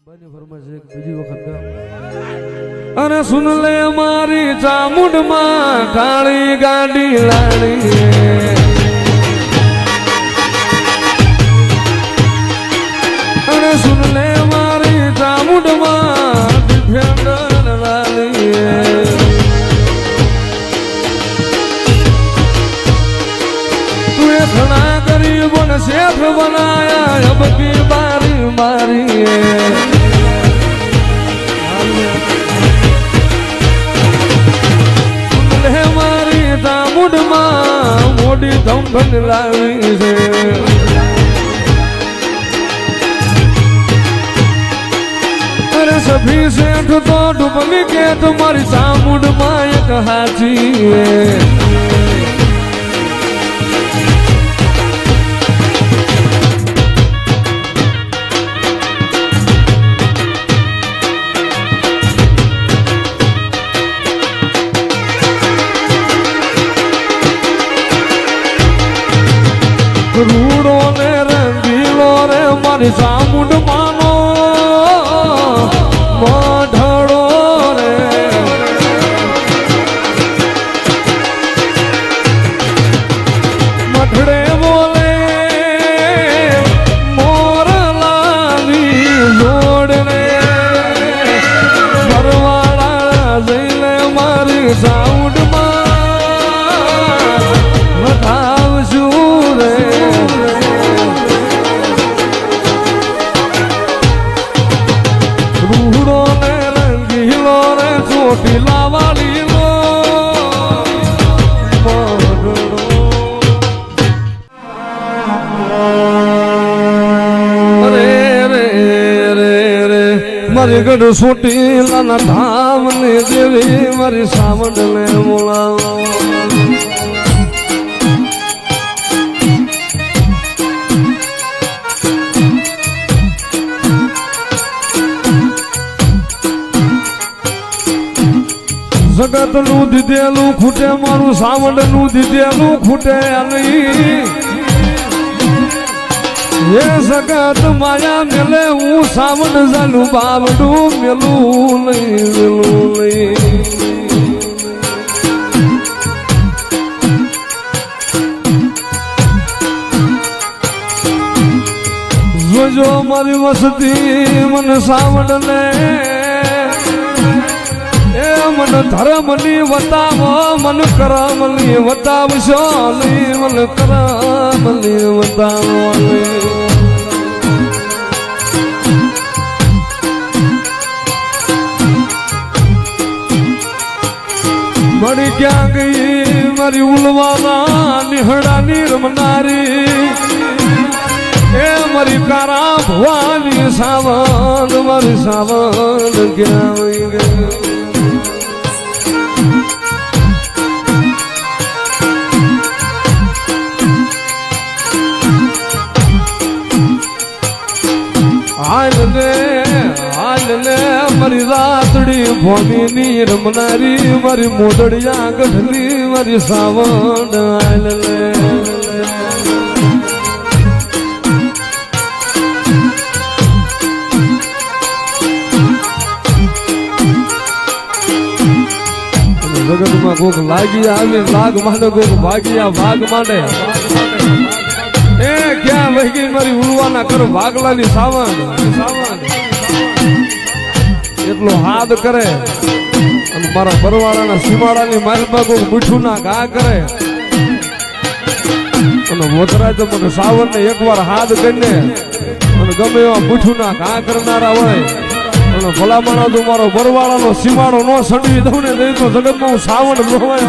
बानी फरमाइश एक बीजी वक्त अरे सुन ले मारी चामुंड मां काली गाड़ी लाड़ी अरे सुन ले मारी चामुंड मां डिफेंडर लाड़ी तू खड़ा गरीब ने शेख बनाया अब की बारी मारी मोटी धमधन लावी से अरे सभी सेठ तो डुप्लीकेट तुम्हारी चामुंड मायक हाची रूड़ो ने रंगीलो रे मारी चामुंड मानो मढ़ड़ो रे मठड़े बोले मोर लावी जोड़ रे भरवाड़ा जैले मारी चामुंड मारी गढ़ सोटी लाना धाम ने देवी मारी सावंड ने बोलावा जगत नु दीदेलू खूटे मारू सावंड नु दीदेलू खूटे नहीं ये जगत माया मिले हूँ सावंड जालू बाबडू मिलू नहीं जो जो मारी मस्ती मन सावंड ने मन धर्मली बतावो मन करमली बतावशो मन करमली बतावो मरी क्या गई मरी उलवाना निहड़ा नीरमनारी ए मरी कारा भवानी सावन मरी सावन क्या गई हाल ले मरी रातड़ी भोनी नीर मनारी मरी मोदड़िया गढ़ली मरी सावंड हाल ले जगत में कोक लागी आवे लाग माने कोक भागिया भाग माने ए क्या वही मारी उलवाना करो भागलानी सावंड એટલો હાથ કરે અને મારા બરવાળાના સીમાડાની માલમાં કોઈ મીઠું ના ઘા કરે અને મોતરાજ તો મને સાવરને એકવાર હાથ કરીને અને ગમે એવા મીઠું ના ઘા કરનારા હોય અને ભલામણા તો મારો બરવાળાનો સીમાડો ન સડવી દઉં ને તો જગતમાં હું સાવણ ભવાય